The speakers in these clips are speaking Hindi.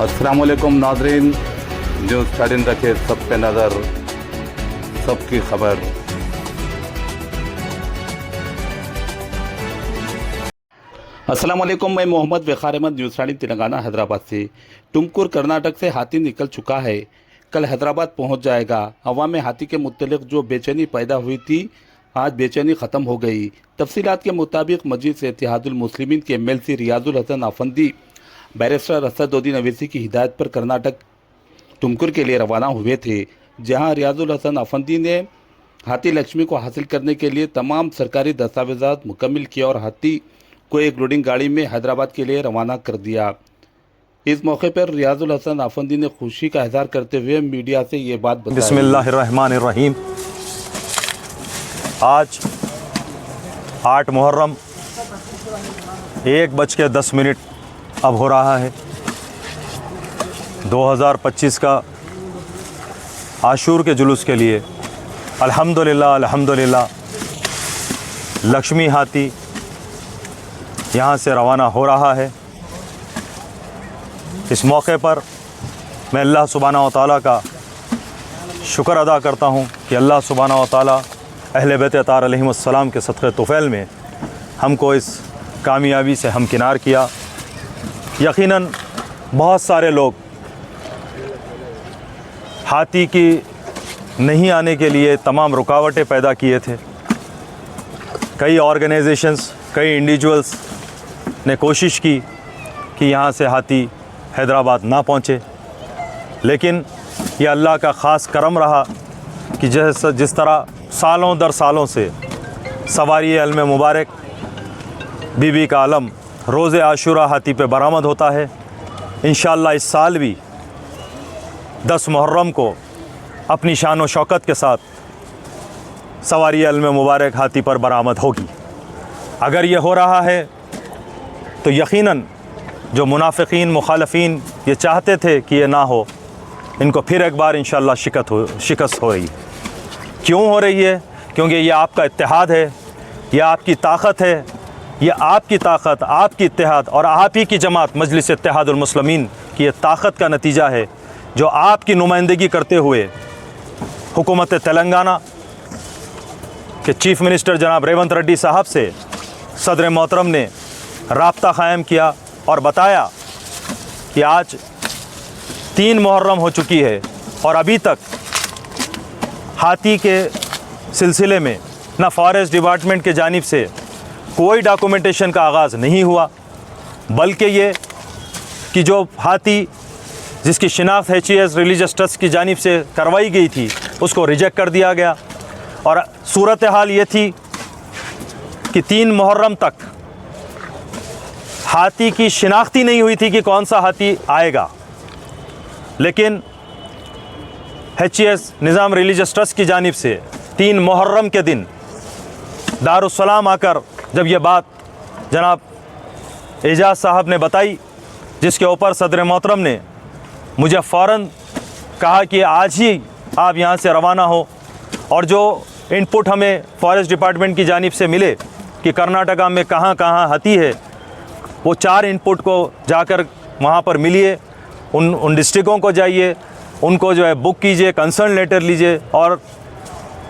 अस्सलामुअलैकुम नाज़रीन, न्यूज़ 13 रखे सब पे नज़र, सबकी खबर। अस्सलामुअलैकुम, मैं मोहम्मद वक़ार अहमद, न्यूज़ 13 तेलंगाना हैदराबाद से। टुमकुर कर्नाटक से हाथी निकल चुका है, कल हैदराबाद पहुंच जाएगा। अवाम में हाथी के मुतल्लिक़ जो बेचैनी पैदा हुई थी, आज बेचैनी ख़त्म हो गई। तफसीलात के मुताबिक मजलिस इत्तेहादुल मुस्लिमीन के MLC रियाजुल हसन आफंदी बैरिस्टर असदुद्दीन अवैसी की हिदायत पर कर्नाटक टुमकुर के लिए रवाना हुए थे, जहां रियाजुल हसन आफंदी ने हाथी लक्ष्मी को हासिल करने के लिए तमाम सरकारी दस्तावेज़ात मुकम्मल किया और हाथी को एक लोडिंग गाड़ी में हैदराबाद के लिए रवाना कर दिया। इस मौके पर रियाजुल हसन आफंदी ने खुशी का इजहार करते हुए मीडिया से ये बात बताई। बिस्मिल्लाहिर्रहमानिर्रहीम। आज 8 मुहर्रम 1:10 अब हो रहा है। 2025 का आशूर के जुलूस के लिए अल्हम्दुलिल्लाह अल्हम्दुलिल्लाह लक्ष्मी हाथी यहाँ से रवाना हो रहा है। इस मौके पर मैं अल्लाह सुब्हानहू व तआला का शुक्र अदा करता हूँ कि अल्लाह सुब्हानहू व तआला अहले बैत अतार अलैहिमुस्सलाम के सदक़े तुफ़ैल में हमको इस कामयाबी से हमकिनार किया। यकीनन बहुत सारे लोग हाथी की नहीं आने के लिए तमाम रुकावटें पैदा किए थे। कई ऑर्गेनाइजेशंस, कई इंडिविजुअल्स ने कोशिश की कि यहाँ से हाथी हैदराबाद ना पहुँचे, लेकिन यह अल्लाह का ख़ास करम रहा कि जिस तरह सालों दर सालों से सवारी अलम मुबारक बीबी का अलम रोज़े आशूरा हाथी पे बरामद होता है। इंशाअल्लाह इस साल भी 10 मुहर्रम को अपनी शान व शौकत के साथ सवारी अलम मुबारक हाथी पर बरामद होगी। अगर ये हो रहा है तो यकीनन जो मुनाफिकीन मुखालफीन ये चाहते थे कि ये ना हो, इनको फिर एक बार इंशाअल्लाह शिकस्त हो रही है। क्यों हो रही है? क्योंकि ये आपका इत्तेहाद है, ये आपकी ताकत है, ये आपकी ताकत, आपकी इत्तेहाद और आप ही की जमात मजलिस इत्तेहादुल मुस्लिमीन की ये ताकत का नतीजा है, जो आपकी नुमाइंदगी करते हुए हुकूमत तेलंगाना के चीफ़ मिनिस्टर जनाब रेवंत रेड्डी साहब से सदर मोहतरम ने राब्ता क़ायम किया और बताया कि आज 3 मुहर्रम हो चुकी है और अभी तक हाथी के सिलसिले में ना फॉरेस्ट डिपार्टमेंट की जानिब से कोई डॉक्यूमेंटेशन का आगाज़ नहीं हुआ, बल्कि ये कि जो हाथी जिसकी शिनाख्त HES रिलीजियस ट्रस्ट की जानिब से करवाई गई थी उसको रिजेक्ट कर दिया गया। और सूरत हाल ये थी कि 3 मुहर्रम तक हाथी की शिनाख्त ही नहीं हुई थी कि कौन सा हाथी आएगा, लेकिन HES निज़ाम रिलीजियस ट्रस्ट की जानिब से 3 मुहर्रम के दिन दारुस्सलाम आकर जब ये बात जनाब एजाज़ साहब ने बताई, जिसके ऊपर सदर मोहतरम ने मुझे फ़ौरन कहा कि आज ही आप यहाँ से रवाना हो। और जो इनपुट हमें फॉरेस्ट डिपार्टमेंट की जानिब से मिले कि कर्नाटका में कहाँ कहाँ हाथी है, वो 4 इनपुट को जाकर वहाँ पर मिलिए, उन डिस्ट्रिक्टों को जाइए, उनको जो है बुक कीजिए, कंसर्न लेटर लीजिए और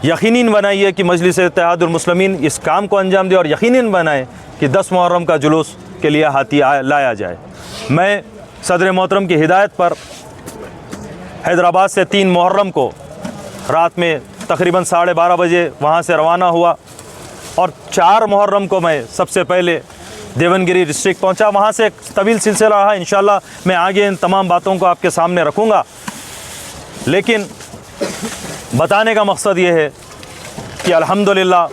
यकीनन बनाइए कि मजलिस इत्तेहादुल मुस्लिमीन इस काम को अंजाम दे और यकीनन बनाए कि 10 मुहर्रम का जुलूस के लिए हाथी लाया जाए। मैं सदर मोहतरम की हिदायत पर हैदराबाद से 3 मुहर्रम को रात में तकरीबन 12:30 बजे वहाँ से रवाना हुआ और 4 मुहर्रम को मैं सबसे पहले देवनगिरी डिस्ट्रिक्ट पहुँचा। वहाँ से एक तवील सिलसिला रहा। इंशाअल्लाह मैं आगे इन तमाम बातों को आपके सामने रखूँगा, लेकिन बताने का मकसद ये है कि अल्हम्दुलिल्लाह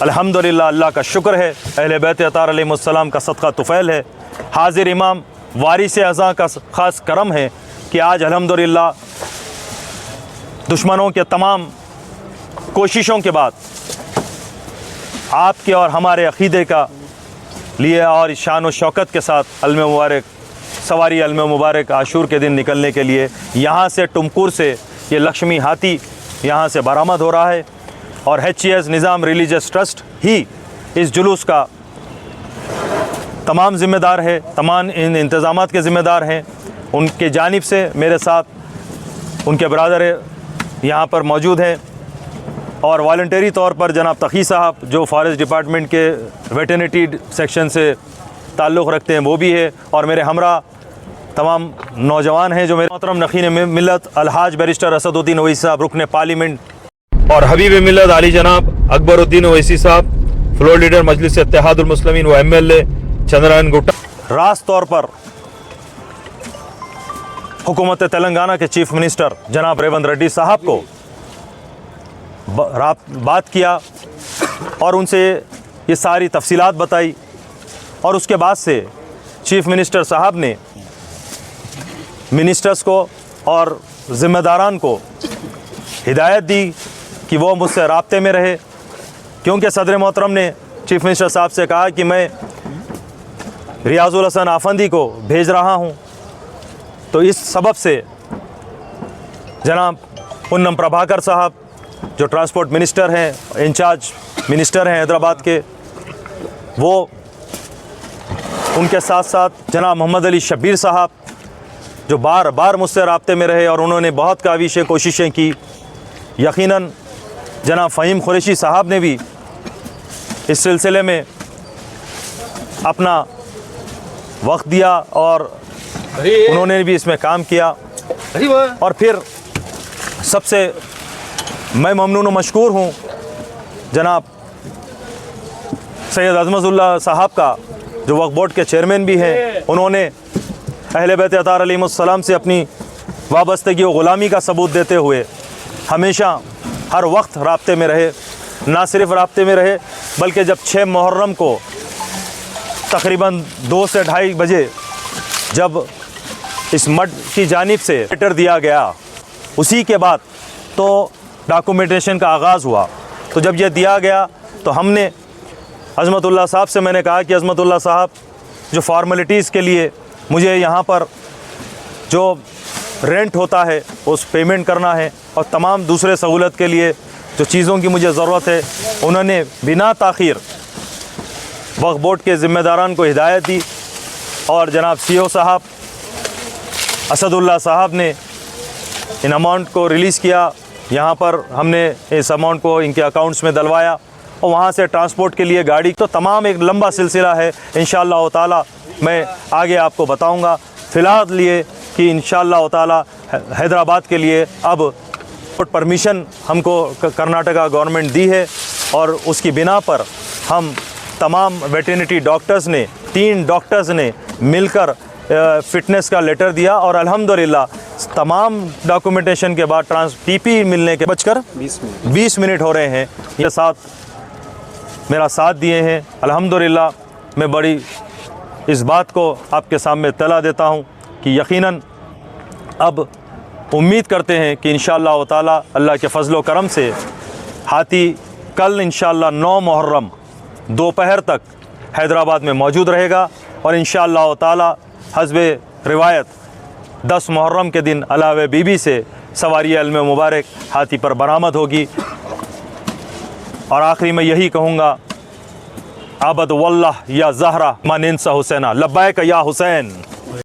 अल्हम्दुलिल्लाह अल्लाह का शुक्र है, अहले बैत अतार अलैहिमुस्सलाम का सदका तुफ़ैल है, हाजिर इमाम वारिस अज़ा का ख़ास करम है कि आज अल्हम्दुलिल्लाह दुश्मनों के तमाम कोशिशों के बाद आपके और हमारे अक़ीदे का लिए और शान व शौकत के साथ अलम मुबारक सवारी अलम मुबारक आशूर के दिन निकलने के लिए यहाँ से टुमकुर से ये लक्ष्मी हाथी यहाँ से बरामद हो रहा है। और HES निज़ाम रिलीजियस ट्रस्ट ही इस जुलूस का तमाम ज़िम्मेदार है, तमाम इन इंतज़ामात के ज़िम्मेदार हैं। उनके जानिब से मेरे साथ उनके ब्रदर यहाँ पर मौजूद हैं और वॉलंटरी तौर पर जनाब तकी साहब जो फॉरेस्ट डिपार्टमेंट के वेटरनिटी सेक्शन से ताल्लुक़ रखते हैं वो भी है, और मेरे हमरा तमाम नौजवान हैं जो मेरे मोहतरम नखीन मिल्लत अलहाज बैरिस्टर असदुद्दीन ओवैसी साहब रुकन पार्लियामेंट, और हबीब मिल्लत आली जनाब अकबरुद्दीन ओवैसी साहब फ्लोर लीडर मजलिस इत्तेहादुल मुस्लिमीन व MLA चंद्रनारायण गुट्टा। रास तौर पर हुकूमत तेलंगाना के चीफ मिनिस्टर जनाब रेवंत रेड्डी साहब को बात किया और उनसे ये सारी तफसीलात बताई, और उसके बाद से चीफ मिनिस्टर साहब ने मिनिस्टर्स को और ज़िम्मेदारान को हिदायत दी कि वो मुझसे राब्ते में रहे, क्योंकि सदर मोहतरम ने चीफ मिनिस्टर साहब से कहा कि मैं रियाजुल हसन आफंदी को भेज रहा हूँ। तो इस सबब से जनाब पुन्नम प्रभाकर साहब जो ट्रांसपोर्ट मिनिस्टर हैं, इंचार्ज मिनिस्टर हैं हैदराबाद के, वो उनके साथ साथ जनाब मोहम्मद अली शब्बीर साहब जो बार बार मुझसे राब्ते में रहे और उन्होंने बहुत काविशें कोशिशें की। यकीनन जनाब फ़हीम कुरैशी साहब ने भी इस सिलसिले में अपना वक्त दिया और उन्होंने भी इसमें काम किया। और फिर सबसे मैं ममनून व मशकूर हूँ जनाब सैयद अज़मतुल्लाह साहब का जो वक्फ बोर्ड के चेयरमैन भी हैं। उन्होंने अहले बैत अतार अलैहिमुस्सलाम से अपनी वाबस्तगी व ग़ुलामी का सबूत देते हुए हमेशा हर वक्त राब्ते में रहे। ना सिर्फ राब्ते में रहे बल्कि जब 6 मुहर्रम को तकरीबन 2 से 2:30 बजे जब इस मठ की जानिब से लेटर दिया गया, उसी के बाद तो डॉक्यूमेंटेशन का आगाज़ हुआ। तो जब ये दिया गया तो हमने अज़मतुल्लाह साहब से मैंने कहा कि अज़मतुल्लाह साहब जो फॉर्मेलिटीज़ के लिए मुझे यहाँ पर जो रेंट होता है उस पेमेंट करना है और तमाम दूसरे सहूलत के लिए जो चीज़ों की मुझे ज़रूरत है, उन्होंने बिना ताख़ीर वक्फ बोर्ड के ज़िम्मेदारान को हिदायत दी और जनाब CO साहब असदुल्लाह साहब ने इन अमाउंट को रिलीज़ किया। यहाँ पर हमने इस अमाउंट को इनके अकाउंट्स में डलवाया और वहाँ से ट्रांसपोर्ट के लिए गाड़ी, तो तमाम एक लंबा सिलसिला है। इंशाअल्लाह ताला मैं आगे आपको बताऊँगा। फ़िलहाल लिए कि इंशाअल्लाह ताला हैदराबाद के लिए अब परमिशन हमको कर्नाटका गवर्नमेंट दी है और उसकी बिना पर हम तमाम वेटरनिटी डॉक्टर्स ने 3 डॉक्टर्स ने मिलकर फ़िटनेस का लेटर दिया और अल्हम्दुलिल्लाह तमाम डॉक्यूमेंटेशन के बाद PP मिलने के बचकर 20 मिनट हो रहे हैं। ये साथ मेरा साथ दिए हैं। अल्हम्दुलिल्लाह मैं बड़ी इस बात को आपके सामने तला देता हूँ कि यकीनन अब उम्मीद करते हैं कि इंशाअल्लाह ताला अल्लाह के फ़ज़ल व करम से हाथी कल इंशाअल्लाह 9 मुहर्रम दोपहर तक हैदराबाद में मौजूद रहेगा और इंशाअल्लाह ताला हस्बे रिवायत 10 मुहर्रम के दिन अलावे बीबी से सवारी अल्म मुबारक हाथी पर बरामद होगी। और आखिरी में यही कहूँगा, आबद वल्लाह या ज़हरा मा निंसा हुसैना, लब्बैक या हुसैन।